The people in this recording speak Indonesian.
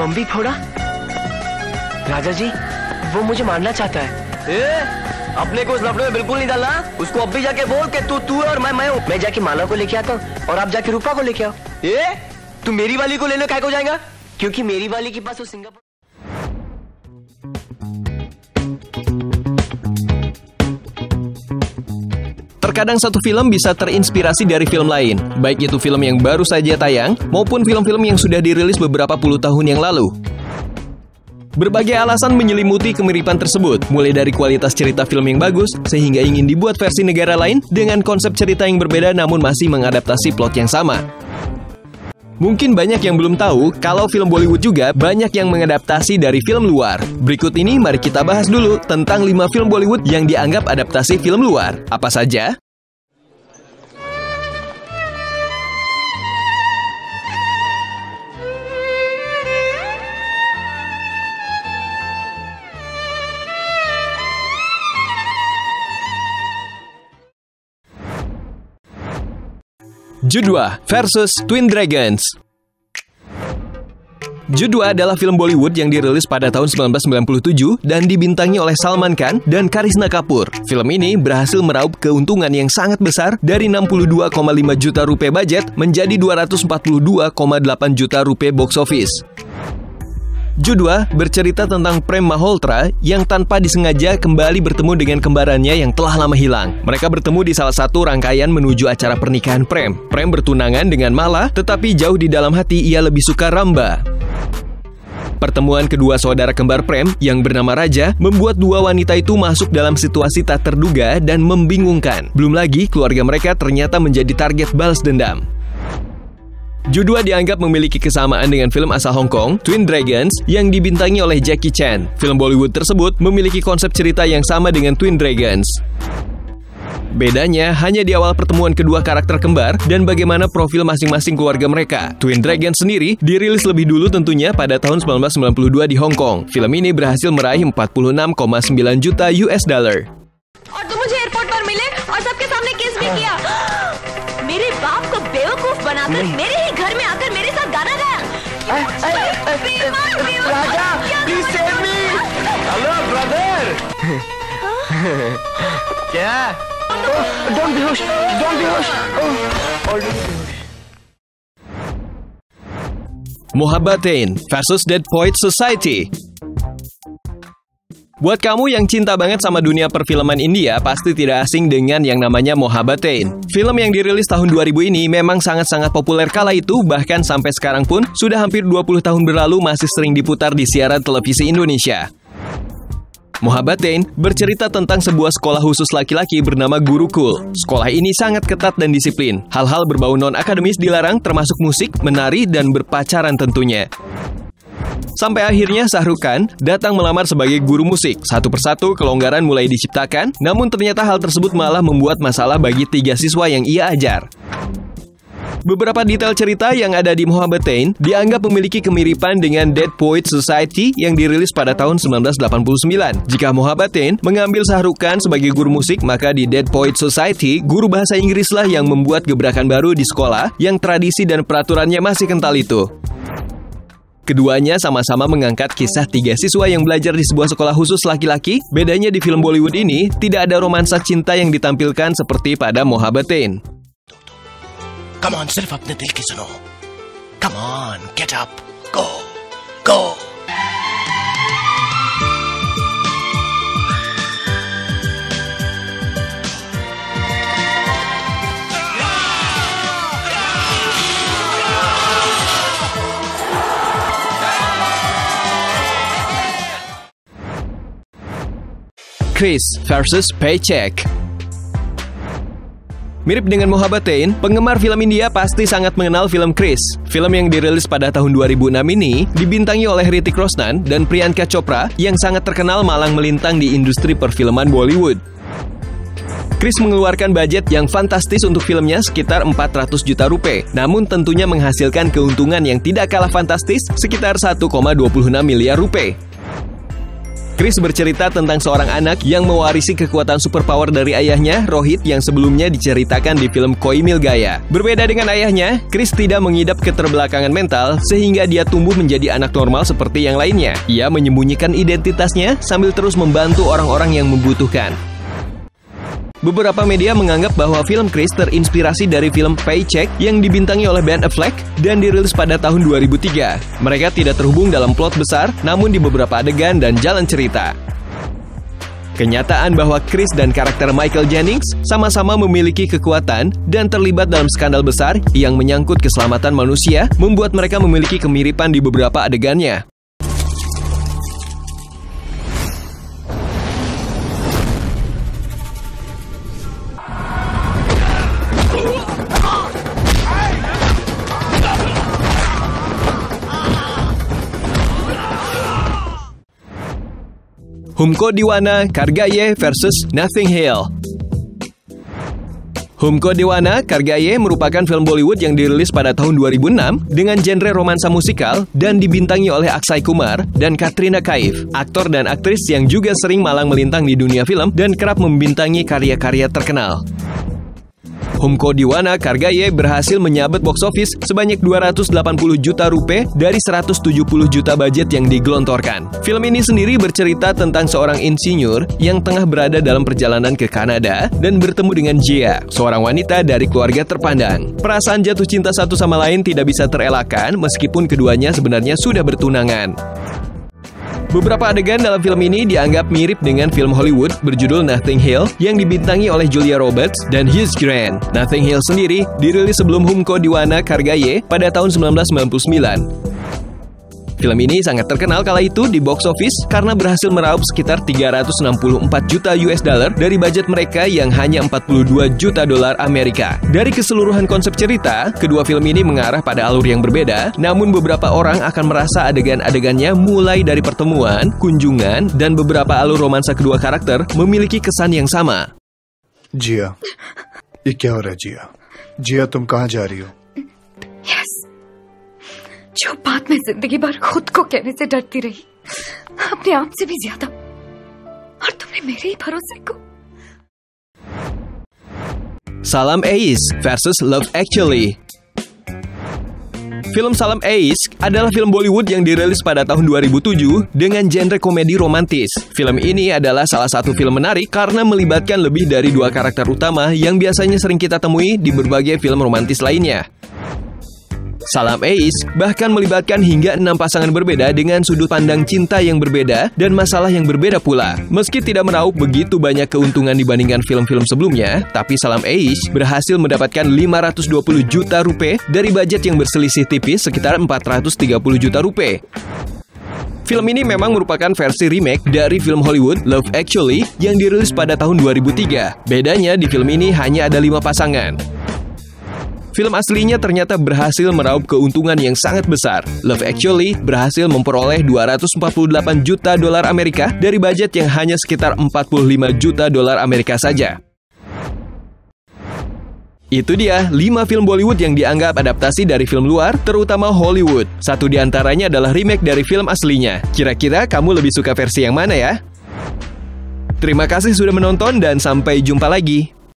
बम भी फोड़ा? राजा जी, वो मुझे मारना चाहता है। अपने को उस लफड़े में बिल्कुल नहीं डालना। उसको अब भी जाके बोल के तू और मैं हूँ। मैं जाके माला को लेके आता हूँ और आप जाके रूपा को लेके आओ। तू मेरी वाली को लेने काहे को जाएगा? क्योंकि मेरी वाली के पास वो Singapore. Terkadang satu film bisa terinspirasi dari film lain, baik itu film yang baru saja tayang maupun film-film yang sudah dirilis beberapa puluh tahun yang lalu. Berbagai alasan menyelimuti kemiripan tersebut, mulai dari kualitas cerita film yang bagus, sehingga ingin dibuat versi negara lain dengan konsep cerita yang berbeda namun masih mengadaptasi plot yang sama. Mungkin banyak yang belum tahu kalau film Bollywood juga banyak yang mengadaptasi dari film luar. Berikut ini mari kita bahas dulu tentang 5 film Bollywood yang dianggap adaptasi film luar. Apa saja? Judwa versus Twin Dragons. Judwa adalah film Bollywood yang dirilis pada tahun 1997 dan dibintangi oleh Salman Khan dan Karisma Kapoor. Film ini berhasil meraup keuntungan yang sangat besar dari 62,5 juta rupiah budget menjadi 242,8 juta rupiah box office. Judwa bercerita tentang Prem Malhotra yang tanpa disengaja kembali bertemu dengan kembarannya yang telah lama hilang. Mereka bertemu di salah satu rangkaian menuju acara pernikahan Prem. Prem bertunangan dengan Mala, tetapi jauh di dalam hati ia lebih suka Ramba. Pertemuan kedua saudara kembar Prem yang bernama Raja membuat dua wanita itu masuk dalam situasi tak terduga dan membingungkan. Belum lagi keluarga mereka ternyata menjadi target balas dendam. Judwa dianggap memiliki kesamaan dengan film asal Hong Kong, Twin Dragons, yang dibintangi oleh Jackie Chan. Film Bollywood tersebut memiliki konsep cerita yang sama dengan Twin Dragons. Bedanya hanya di awal pertemuan kedua karakter kembar dan bagaimana profil masing-masing keluarga mereka. Twin Dragons sendiri dirilis lebih dulu tentunya pada tahun 1992 di Hong Kong. Film ini berhasil meraih 46,9 juta US dollar. और तुम मुझे एयरपोर्ट पर मिले और सबके सामने किस भी किया। मेरे बाप को बेवकूफ बनाकर मेरे ही घर में आकर मेरे साथ गाना गाया। राजा, please save me. Hello, brother. क्या? Don't behosh. Already behosh. Mohabbatein versus Dead Poets Society. Buat kamu yang cinta banget sama dunia perfilman India, pasti tidak asing dengan yang namanya Mohabbatein. Film yang dirilis tahun 2000 ini memang sangat-sangat populer kala itu, bahkan sampai sekarang pun sudah hampir 20 tahun berlalu masih sering diputar di siaran televisi Indonesia. Mohabbatein bercerita tentang sebuah sekolah khusus laki-laki bernama Gurukul. Sekolah ini sangat ketat dan disiplin. Hal-hal berbau non-akademis dilarang, termasuk musik, menari, dan berpacaran tentunya. Sampai akhirnya Shah Rukh Khan datang melamar sebagai guru musik. Satu persatu kelonggaran mulai diciptakan, namun ternyata hal tersebut malah membuat masalah bagi 3 siswa yang ia ajar. Beberapa detail cerita yang ada di Mohabbatein dianggap memiliki kemiripan dengan Dead Poets Society yang dirilis pada tahun 1989. Jika Mohabbatein mengambil Shah Rukh Khan sebagai guru musik, maka di Dead Poets Society, guru bahasa Inggrislah yang membuat gebrakan baru di sekolah yang tradisi dan peraturannya masih kental itu. Keduanya sama-sama mengangkat kisah 3 siswa yang belajar di sebuah sekolah khusus laki-laki. Bedanya di film Bollywood ini, tidak ada romansa cinta yang ditampilkan seperti pada Mohabbatein. Come on, सिर्फ अपने दिल की सुनो. Come on, get up, go. Chris versus Paycheck. Mirip dengan Mohabbatein, penggemar film India pasti sangat mengenal film Chris. Film yang dirilis pada tahun 2006 ini dibintangi oleh Hrithik Roshan dan Priyanka Chopra yang sangat terkenal malang melintang di industri perfilman Bollywood. Chris mengeluarkan budget yang fantastis untuk filmnya sekitar 400 juta rupiah, namun tentunya menghasilkan keuntungan yang tidak kalah fantastis sekitar 1,26 miliar rupiah. Chris bercerita tentang seorang anak yang mewarisi kekuatan superpower dari ayahnya, Rohit, yang sebelumnya diceritakan di film Koi Mil Gaya. Berbeda dengan ayahnya, Chris tidak mengidap keterbelakangan mental sehingga dia tumbuh menjadi anak normal seperti yang lainnya. Ia menyembunyikan identitasnya sambil terus membantu orang-orang yang membutuhkan. Beberapa media menganggap bahwa film Chris terinspirasi dari film Paycheck yang dibintangi oleh Ben Affleck dan dirilis pada tahun 2003. Mereka tidak terhubung dalam plot besar, namun di beberapa adegan dan jalan cerita. Kenyataan bahwa Chris dan karakter Michael Jennings sama-sama memiliki kekuatan dan terlibat dalam skandal besar yang menyangkut keselamatan manusia membuat mereka memiliki kemiripan di beberapa adegannya. Humko Diwana Kargaye versus Nothing Hill. Humko Diwana Kargaye merupakan film Bollywood yang dirilis pada tahun 2006 dengan genre romansa musikal dan dibintangi oleh Akshay Kumar dan Katrina Kaif, aktor dan aktris yang juga sering malang melintang di dunia film dan kerap membintangi karya-karya terkenal. Humko Diwana Kargaye berhasil menyabet box office sebanyak 280 juta rupiah dari 170 juta budget yang digelontorkan. Film ini sendiri bercerita tentang seorang insinyur yang tengah berada dalam perjalanan ke Kanada dan bertemu dengan Jia, seorang wanita dari keluarga terpandang. Perasaan jatuh cinta satu sama lain tidak bisa terelakkan meskipun keduanya sebenarnya sudah bertunangan. Beberapa adegan dalam film ini dianggap mirip dengan film Hollywood berjudul Nothing Hill yang dibintangi oleh Julia Roberts dan Hugh Grant. Nothing Hill sendiri dirilis sebelum Humko Diwana Kargaye pada tahun 1999. Film ini sangat terkenal kala itu di box office karena berhasil meraup sekitar 364 juta US dollar dari budget mereka yang hanya 42 juta dolar Amerika. Dari keseluruhan konsep cerita, kedua film ini mengarah pada alur yang berbeda, namun beberapa orang akan merasa adegan-adegannya mulai dari pertemuan, kunjungan, dan beberapa alur romansa kedua karakter memiliki kesan yang sama. जिया, ये क्या हो रहा है जिया? जिया तुम कहाँ जा रही हो? यस, जो बात मैं जिंदगी भर खुद को कहने से डरती रही, अपने आप से भी ज्यादा, और तुमने मेरे ही भरोसे को. Salam Ais versus Love Actually. Film Salam Ais adalah film Bollywood yang dirilis pada tahun 2007 dengan genre komedi romantis. Film ini adalah salah satu film menarik karena melibatkan lebih dari dua karakter utama yang biasanya sering kita temui di berbagai film romantis lainnya. Salam Ais bahkan melibatkan hingga 6 pasangan berbeda dengan sudut pandang cinta yang berbeda dan masalah yang berbeda pula. Meski tidak meraup begitu banyak keuntungan dibandingkan film-film sebelumnya, tapi Salam Ais berhasil mendapatkan 520 juta rupiah dari budget yang berselisih tipis sekitar 430 juta rupiah. Film ini memang merupakan versi remake dari film Hollywood Love Actually yang dirilis pada tahun 2003. Bedanya di film ini hanya ada 5 pasangan. Film aslinya ternyata berhasil meraup keuntungan yang sangat besar. Love Actually berhasil memperoleh 248 juta dolar Amerika dari budget yang hanya sekitar 45 juta dolar Amerika saja. Itu dia 5 film Bollywood yang dianggap adaptasi dari film luar, terutama Hollywood. Satu di antaranya adalah remake dari film aslinya. Kira-kira kamu lebih suka versi yang mana ya? Terima kasih sudah menonton dan sampai jumpa lagi.